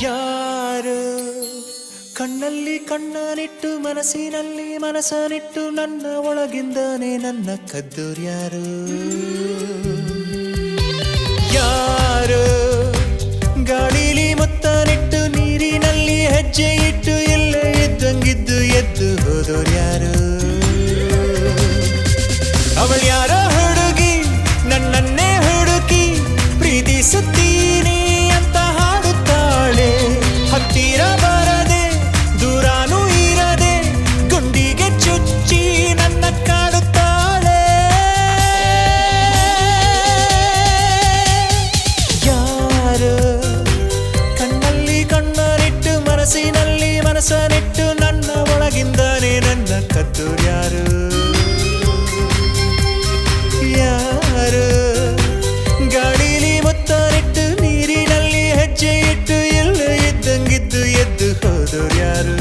ಯಾರು ಕಣ್ಣಲ್ಲಿ ಕಣ್ಣನಿಟ್ಟು ಮನಸ್ಸಿನಲ್ಲಿ ಮನಸ್ಸನಿಟ್ಟು ನನ್ನ ಒಳಗಿಂದಾನೆ ನನ್ನ ಕದ್ದೋರ್ಯಾರು ಯಾರು ಗಾಳಿಲಿ ಮುತ್ತನಿಟ್ಟು ನೀರಿನಲ್ಲಿ ಹೆಜ್ಜೆ ಇಟ್ಟು ಎಲ್ಲ ಇದ್ದಂಗಿದ್ದು ಎದ್ದು ಹೋದೋರ್ಯಾರು ಅವಳು ಯಾರೋ ಹುಡುಗಿ ನನ್ನನ್ನೇ ಹುಡುಕಿ ಪ್ರೀತಿಸುತ್ತೀನಿ ಅಂತ ಹಾಡುತ್ತಾಳೆ ಹತ್ತಿರ ಬರದೆ ದೂರಾನೂ ಇರದೆ ಗುಂಡಿಗೆ ಚುಚ್ಚಿ ನನ್ನ ಕಾಡುತ್ತಾಳೆ ಯಾರು ಕಣ್ಣಲ್ಲಿ ಕಣ್ಣನಿಟ್ಟು ಮನಸ್ಸಿನಲ್ಲಿ ಮನಸ್ಸನಿಟ್ಟು ನನ್ನ ಒಳಗಿಂದಾನೆ ನನ್ನ ಕದ್ದೋರ್ಯಾರು ಯಾರು ಗಾಳಿಲಿ ಮುತ್ತನಿಟ್ಟು ನೀರಿನಲ್ಲಿ ಹೆಜ್ಜೆ ಇಟ್ಟು ಎಲ್ಲ ಇದ್ದಂಗಿದ್ದು ಎದ್ದು ಹೋದೋರ್ಯಾರು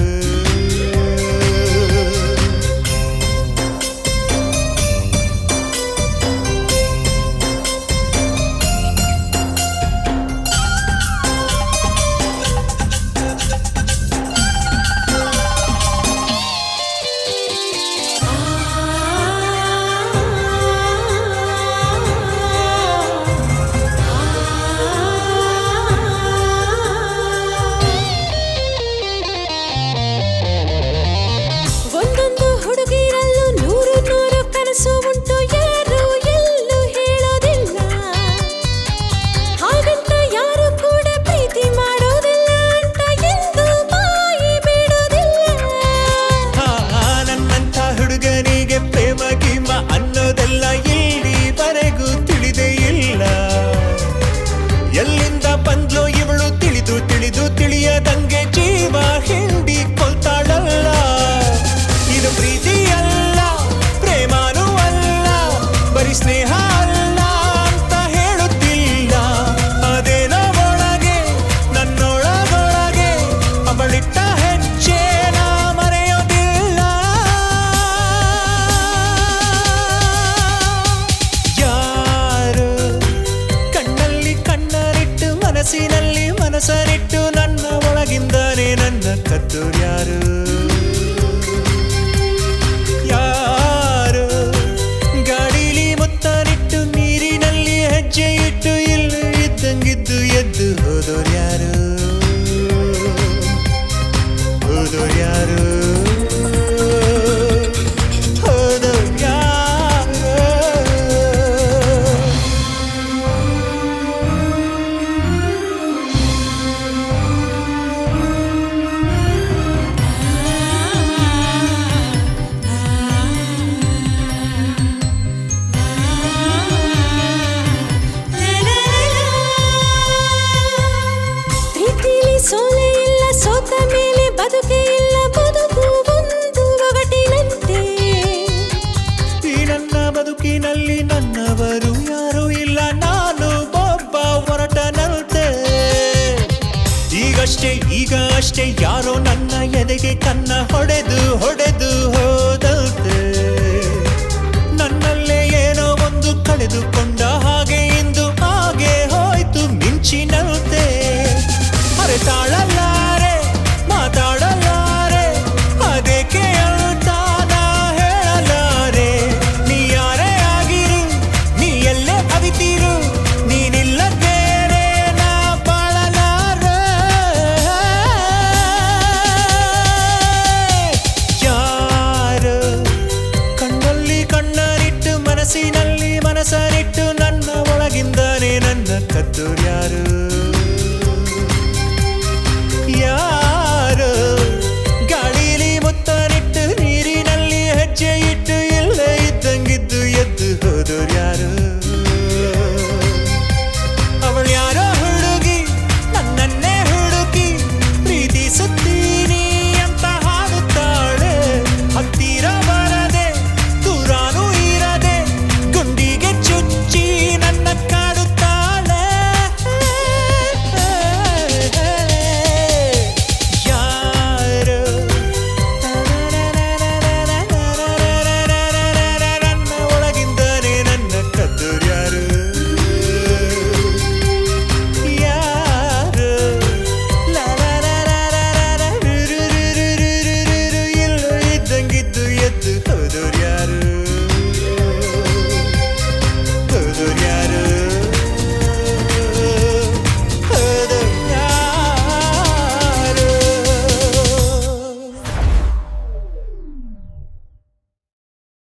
ಉಂಟು ಯಾರು ಎಲ್ಲೂ ಹೇಳೋದಿಲ್ಲ ಹಾಗಂತ ಯಾರು ಕೂಡ ಪ್ರೀತಿ ಮಾಡೋದಿಲ್ಲ ಅಂತ ಎಂದು ಬಾಯಿ ಬಿಡೋದಿಲ್ಲ ನನ್ನಂಥ ಹುಡುಗನಿಗೆ ಪ್ರೇಮ ಗೀಮ ಅನ್ನೋದೆಲ್ಲ ಇಲ್ಲಿವರೆಗೂ ತಿಳಿದೇ ಇಲ್ಲ ಎಲ್ಲಿಂದ ಬಂದ್ಲೋ ಇವಳು ತಿಳಿದು ತಿಳಿದು ತಿಳಿಯದಂಗೆ ಜೀವ ಹಿಂಡಿ ಕೊಲ್ತಾಳಲ್ಲ ಇದು ಪ್ರೀತಿ ಅಲ್ಲ ಪ್ರೇಮಾನು ಅಲ್ಲ ಬರೀ ಸ್ನೇಹ ಅಲ್ಲ ಅಂತ ಹೇಳುತ್ತಿಲ್ಲ ಅದೇನೋ ಒಳಗೆ ನನ್ನೊಳಗೊಳಗೆ ಅವಳಿಟ್ಟ ಹೆಜ್ಜೆನ ಮರೆಯೋದಿಲ್ಲ ಯಾರು ಕಣ್ಣಲ್ಲಿ ಕಣ್ಣನಿಟ್ಟು ಮನಸ್ಸಿನಲ್ಲಿ ಮನಸ್ಸನಿಟ್ಟು ನನ್ನ ಒಳಗಿಂದಾನೆ ನನ್ನ ಕದ್ದೋರ್ಯಾರು ಯಾರು ಗಾಳಿಲಿ ಮುತ್ತನಿಟ್ಟು ನೀರಿನಲ್ಲಿ ಹೆಜ್ಜೆ ಇಟ್ಟು ಇಲ್ಲ ಇದ್ದಂಗಿದ್ದು ಎದ್ದು ಹೋದೋರ್ಯಾರು ಹೋದೋರ್ಯಾರು ಪ್ರೀತಿಲಿ ಸೋಲೆ ಇಲ್ಲ ಸೋತ ಮೇಲೆ ಬದುಕೆ ಇಲ್ಲ ಬದುಕು ಒಂದು ಒಗಟಿನಂತೆ ಈ ನನ್ನ ಬದುಕಿನಲ್ಲಿ ನನ್ನವರು ಯಾರೂ ಇಲ್ಲ ನಾನು ಒಬ್ಬ ಹೊರಟನಂತೆ ಈಗ ಅಷ್ಟೇ ಯಾರೋ ನನ್ನ ಎದೆಗೆ ಕನ್ನ ಹೊಡೆದು ಹೋದಂತೆ ನನ್ನಲ್ಲೇ ಏನೋ ಒಂದು ಕಳೆದುಕೊಂಡ ಹಾಗೆ ಇಂದು ಹಾಗೆ ಹೋಯ್ತು ಮಿಂಚಿನಂತೆ ತಾಳಲಾರೆ ಮಾತಾಡಲಾರೆ ಅದಕ್ಕೆ ಅಂತ ನಾ ಹೇಳಲಾರೆ ನೀ ಯಾರೇ ಆಗಿರು ನೀ ಎಲ್ಲೇ ಅವಿತೀರು ನೀನಿಲ್ಲ ಬೇರೆ ನಾ ಬಾಳಲಾರೆ ಯಾರು ಕಣ್ಣಲ್ಲಿ ಕಣ್ಣನಿಟ್ಟು ಮನಸ್ಸಿನಲ್ಲಿ ಮನಸ್ಸನಿಟ್ಟು ನನ್ನ ಒಳಗಿಂದಾನೆ ನನ್ನ ಕದ್ದೋರ್ಯಾರು